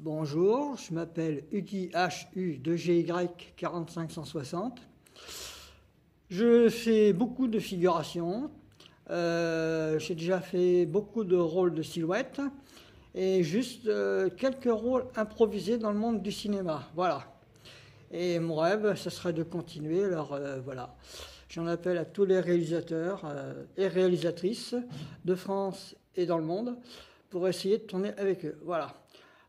Bonjour, je m'appelle Huguy HU2GY 45160. Je fais beaucoup de figurations. J'ai déjà fait beaucoup de rôles de silhouette et juste quelques rôles improvisés dans le monde du cinéma. Voilà. Et mon rêve, ce serait de continuer. Alors voilà. J'en appelle à tous les réalisateurs et réalisatrices de France et dans le monde pour essayer de tourner avec eux. Voilà.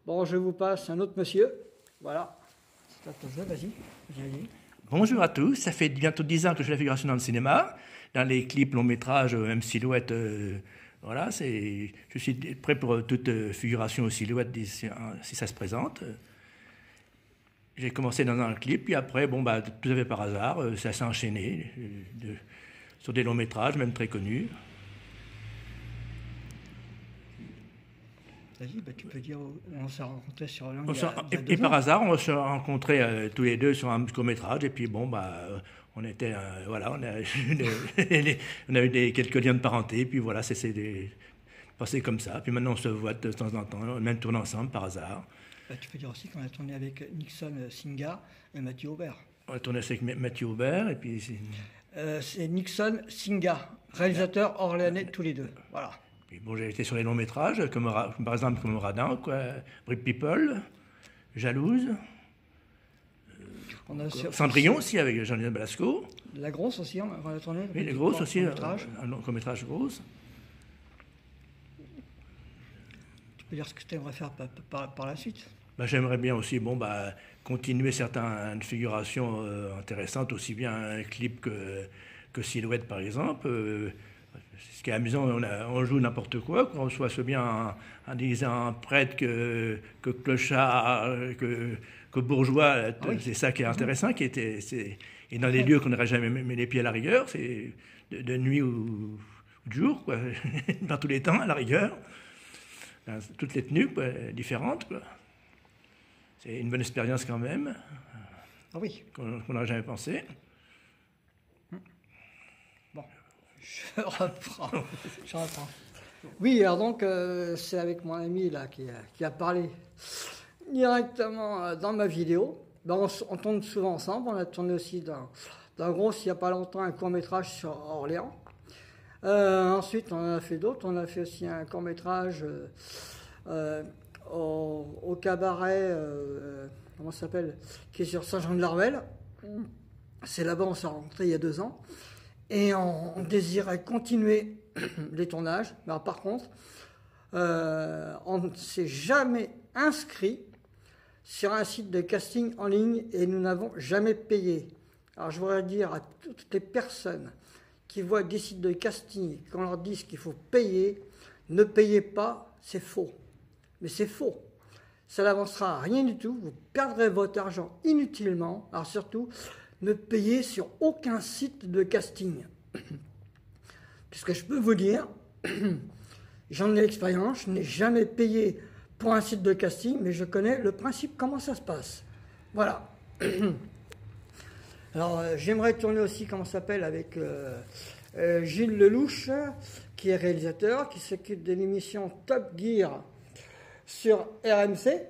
Bon, je vous passe un autre monsieur. Voilà. C'est à ton jeu, vas-y. Bonjour à tous, ça fait bientôt 10 ans que je fais la figuration dans le cinéma, dans les clips, longs métrages, même silhouettes. Voilà, je suis prêt pour toute figuration ou silhouette si ça se présente. J'ai commencé dans un clip, puis après, tout à fait par hasard, ça s'est enchaîné sur des longs métrages, même très connus. Vas-y, tu peux dire, on s'est rencontrés sur l'un. Et par hasard, on s'est rencontrés tous les deux sur un court métrage, et puis on était, voilà, on a eu quelques liens de parenté, puis voilà, c'est passé comme ça. Puis maintenant, on se voit de temps en temps, on a même tourné ensemble par hasard. Tu peux dire aussi qu'on a tourné avec Nixon Singa et Mathieu Aubert. On a tourné avec Mathieu Aubert, et puis c'est Nixon Singa, réalisateur orléanais tous les deux. Voilà. Puis j'ai été sur les longs métrages, par exemple comme Radin, Brick People, Jalouse, Cendrillon aussi avec Jean-Lien Belasco. La Grosse aussi, on a tourné. Oui, les Grosses aussi, un court métrage Grosse. Tu peux dire ce que tu aimerais faire par la suite? J'aimerais bien aussi continuer certaines figurations intéressantes, aussi bien un clip que silhouette par exemple. Ce qui est amusant, on joue n'importe quoi, qu'on soit bien un prêtre que clochard, que bourgeois. Ah oui. C'est ça qui est intéressant. Et dans des lieux qu'on n'aurait jamais mis les pieds à la rigueur, c'est de nuit ou de jour, quoi. Dans tous les temps à la rigueur. Toutes les tenues différentes, quoi. C'est une bonne expérience quand même. Ah oui. Qu'on n'aurait jamais pensé. Bon, je reprends. Oui, alors donc, c'est avec mon ami là qui a parlé directement dans ma vidéo. On tourne souvent ensemble. On a tourné aussi dans Gros, il n'y a pas longtemps, un court-métrage sur Orléans. Ensuite, on en a fait d'autres. On a fait aussi un court-métrage au cabaret, comment ça s'appelle, qui est sur Saint-Jean-de-Larvel. C'est là-bas on s'est rencontrés il y a 2 ans. Et on désirait continuer les tournages. Mais alors, par contre, on ne s'est jamais inscrit sur un site de casting en ligne et nous n'avons jamais payé. Alors je voudrais dire à toutes les personnes qui voient des sites de casting et qu'on leur dise qu'il faut payer, ne payez pas, c'est faux. Mais c'est faux. Ça n'avancera à rien du tout. Vous perdrez votre argent inutilement. Alors surtout, ne payez sur aucun site de casting. Puisque je peux vous dire, j'en ai l'expérience, je n'ai jamais payé pour un site de casting, mais je connais le principe, comment ça se passe. Voilà. Alors, j'aimerais tourner aussi, comment ça s'appelle, avec Gilles Lelouch, qui est réalisateur, qui s'occupe de l'émission Top Gear sur RMC.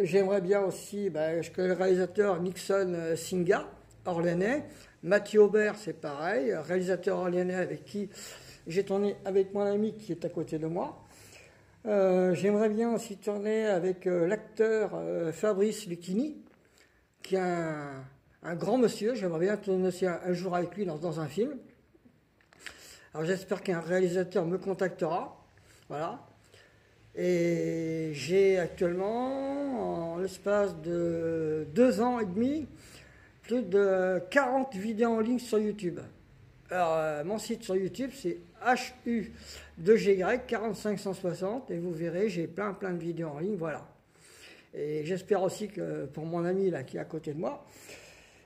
J'aimerais bien aussi, je connais le réalisateur Nixon Singa, orléanais. Mathieu Aubert, c'est pareil, réalisateur orléanais avec qui j'ai tourné avec mon ami qui est à côté de moi. J'aimerais bien aussi tourner avec l'acteur Fabrice Lucchini, qui est un grand monsieur. J'aimerais bien tourner aussi un jour avec lui dans un film. Alors j'espère qu'un réalisateur me contactera. Voilà. Et j'ai actuellement, en l'espace de 2 ans et demi, plus de 40 vidéos en ligne sur YouTube. Alors, mon site sur YouTube, c'est HU2GY 45160 et vous verrez, j'ai plein de vidéos en ligne, voilà. Et j'espère aussi que pour mon ami là qui est à côté de moi,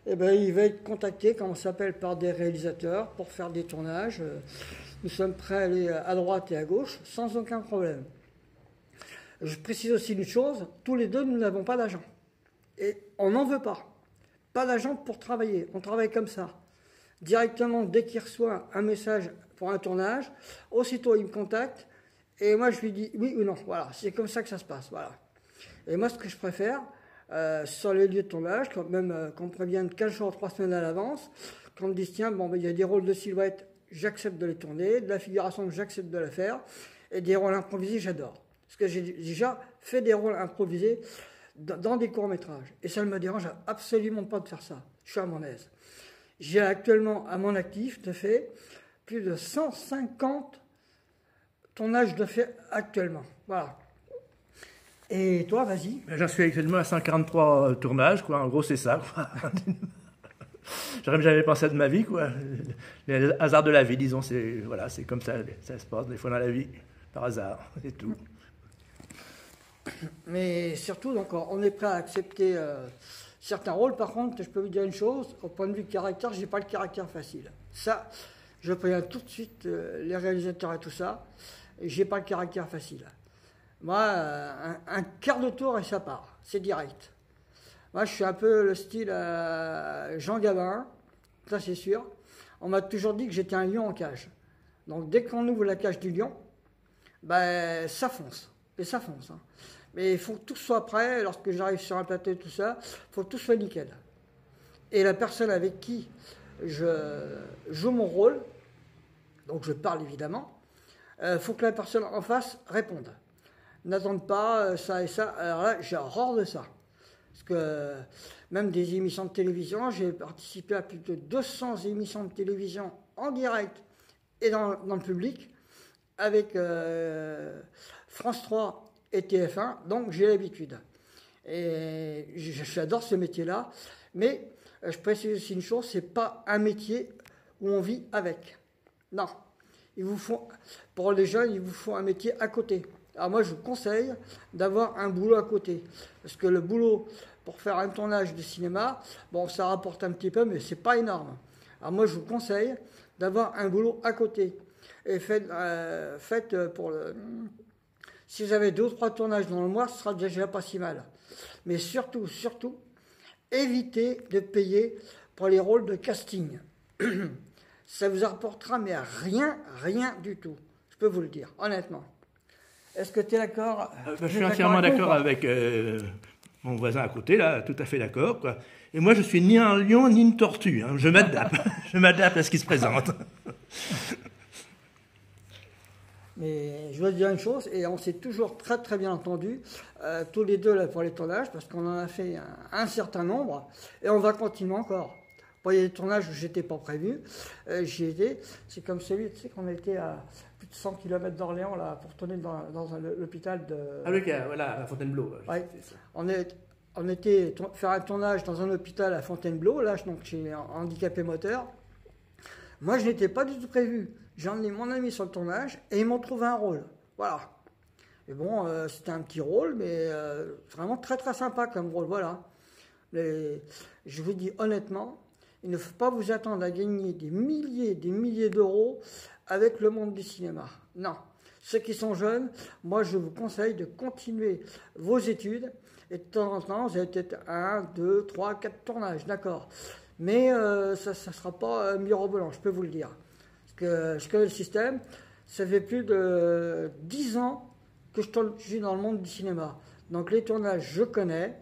il va être contacté, comment ça s'appelle, par des réalisateurs pour faire des tournages. Nous sommes prêts à aller à droite et à gauche sans aucun problème. Je précise aussi une chose, tous les deux, nous n'avons pas d'agent. Et on n'en veut pas. Pas d'agent pour travailler. On travaille comme ça. Directement, dès qu'il reçoit un message pour un tournage, aussitôt il me contacte et moi je lui dis oui ou non. Voilà, c'est comme ça que ça se passe. Voilà. Et moi, ce que je préfère, sur les lieux de tournage, quand même qu'on me prévienne 15 jours, 3 semaines à l'avance, qu'on me dise, tiens, bon, ben, il y a des rôles de silhouette, j'accepte de les tourner, de la figuration, j'accepte de la faire, et des rôles improvisés, j'adore. Parce que j'ai déjà fait des rôles improvisés dans des courts-métrages. Et ça ne me dérange absolument pas de faire ça. Je suis à mon aise. J'ai actuellement, à mon actif, de fait, plus de 150 tournages de fait actuellement. Voilà. Et toi, vas-y. J'en suis actuellement à 143 tournages, quoi. En gros, c'est ça, quoi. J'aurais jamais pensé de ma vie, quoi. Les hasards de la vie, disons, c'est voilà, c'est comme ça se passe des fois dans la vie, par hasard, c'est tout. Mais surtout, donc, on est prêt à accepter certains rôles. Par contre, je peux vous dire une chose, au point de vue caractère, j'ai pas le caractère facile. Ça, je préviens tout de suite les réalisateurs et tout ça, j'ai pas le caractère facile. Moi, un quart de tour et ça part, c'est direct. Moi, je suis un peu le style Jean Gabin, ça c'est sûr. On m'a toujours dit que j'étais un lion en cage. Donc dès qu'on ouvre la cage du lion, ben, ça fonce. Et ça fonce. Hein. Mais il faut que tout soit prêt. Lorsque j'arrive sur un plateau et tout ça, il faut que tout soit nickel. Et la personne avec qui je joue mon rôle, donc je parle évidemment, il faut que la personne en face réponde. N'attende pas ça et ça. Alors là, j'ai horreur de ça. Parce que même des émissions de télévision, j'ai participé à plus de 200 émissions de télévision en direct et dans le public avec France 3 et TF1, donc j'ai l'habitude. Et j'adore ce métier-là, mais je précise aussi une chose, c'est pas un métier où on vit avec. Non, il vous faut, pour les jeunes, il vous faut un métier à côté. Alors moi, je vous conseille d'avoir un boulot à côté, parce que le boulot pour faire un tournage de cinéma, bon, ça rapporte un petit peu, mais c'est pas énorme. Alors moi, je vous conseille d'avoir un boulot à côté. Et faites pour le... Si vous avez 2 ou 3 tournages dans le mois, ce sera déjà pas si mal. Mais surtout, évitez de payer pour les rôles de casting. Ça vous apportera mais rien du tout. Je peux vous le dire, honnêtement. Est-ce que tu es d'accord? Je suis entièrement d'accord avec mon voisin à côté, là, tout à fait d'accord, quoi. Et moi, je suis ni un lion, ni une tortue. Hein. Je m'adapte. Je m'adapte à ce qui se présente. Mais je dois dire une chose, et on s'est toujours très bien entendu, tous les deux là, pour les tournages, parce qu'on en a fait un certain nombre, et on va continuer encore. Bon, il y a des tournages où j'étais pas prévu, j'y étais, c'est comme celui, tu sais, qu'on était à plus de 100 km d'Orléans, là, pour tourner dans l'hôpital de... Ah oui, voilà, à Fontainebleau. Ouais. On était faire un tournage dans un hôpital à Fontainebleau, là, donc chez handicapé moteur. Moi, je n'étais pas du tout prévu. J'ai emmené mon ami sur le tournage et ils m'ont trouvé un rôle. Voilà. Et bon, c'était un petit rôle, mais vraiment très sympa comme rôle. Voilà. Mais je vous dis honnêtement, il ne faut pas vous attendre à gagner des milliers d'euros avec le monde du cinéma. Non. Ceux qui sont jeunes, moi je vous conseille de continuer vos études et de temps en temps, vous avez peut-être 1, 2, 3, 4 tournages, d'accord. Mais ça ne sera pas mirobolant, je peux vous le dire. Parce que je connais le système, ça fait plus de 10 ans que je suis dans le monde du cinéma. Donc les tournages, je connais.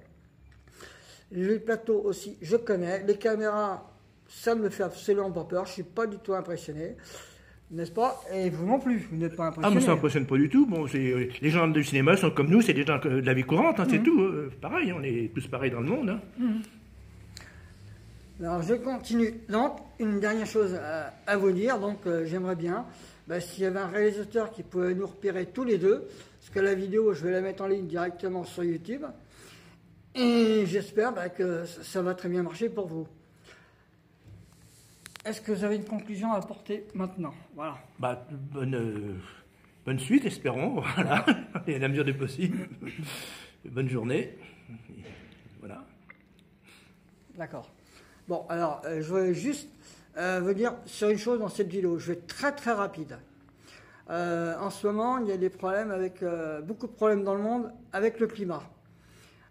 Les plateaux aussi, je connais. Les caméras, ça ne me fait absolument pas peur. Je ne suis pas du tout impressionné. N'est-ce pas? Et vous non plus, vous n'êtes pas impressionné. Ah, moi ça m'impressionne pas du tout. Bon, les gens du cinéma sont comme nous, c'est des gens de la vie courante, hein, c'est tout. Pareil, on est tous pareils dans le monde. Hein. Alors je continue. Donc, une dernière chose à vous dire, donc j'aimerais bien, s'il y avait un réalisateur qui pouvait nous repérer tous les deux, parce que la vidéo, je vais la mettre en ligne directement sur YouTube, et j'espère que ça va très bien marcher pour vous. Est-ce que vous avez une conclusion à apporter maintenant? Voilà. Bonne suite, espérons, voilà, et à la mesure du possible. Bonne journée. Voilà. D'accord. Bon, alors, je voulais juste vous dire sur une chose dans cette vidéo. Je vais être très rapide. En ce moment, il y a des problèmes avec beaucoup de problèmes dans le monde avec le climat.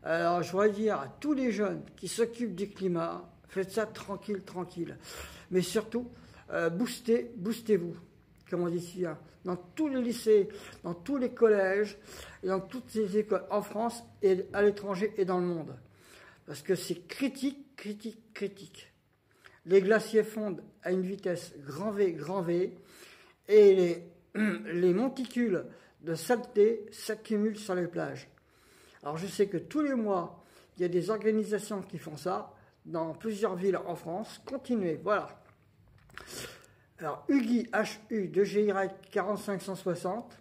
Alors, je voudrais dire à tous les jeunes qui s'occupent du climat, faites ça tranquille. Mais surtout, boostez-vous. comme on dit ici, hein, dans tous les lycées, dans tous les collèges, et dans toutes les écoles en France et à l'étranger et dans le monde. Parce que c'est critique, critique, critique. Les glaciers fondent à une vitesse grand V, et les monticules de saleté s'accumulent sur les plages. Alors je sais que tous les mois, il y a des organisations qui font ça, dans plusieurs villes en France. Continuez, voilà. Alors, Huggy, HU2GY 45160,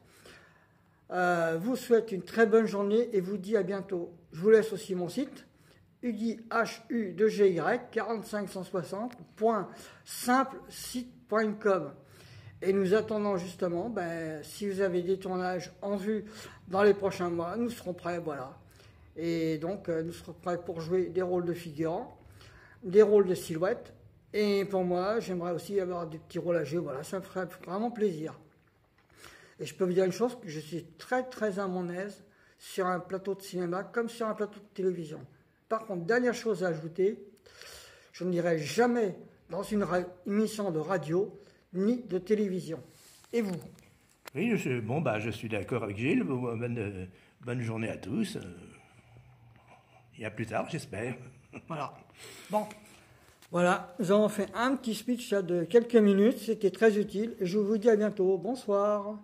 vous souhaite une très bonne journée et vous dit à bientôt. Je vous laisse aussi mon site, Huggy, HU2GY 45160.simplesite.com. Et nous attendons justement, si vous avez des tournages en vue dans les prochains mois, nous serons prêts, voilà. Et donc, nous serons prêts pour jouer des rôles de figurants, des rôles de silhouettes. Et pour moi, j'aimerais aussi avoir des petits rôles à jouer. Voilà, ça me ferait vraiment plaisir. Et je peux vous dire une chose, que je suis très très à mon aise sur un plateau de cinéma comme sur un plateau de télévision. Par contre, dernière chose à ajouter, je ne dirai jamais dans une émission de radio ni de télévision. Et vous? Oui, je suis d'accord avec Gilles. Bonne journée à tous. Et à plus tard, j'espère. Voilà. Bon. Voilà, nous avons fait un petit speech de quelques minutes. C'était très utile. Et je vous dis à bientôt. Bonsoir.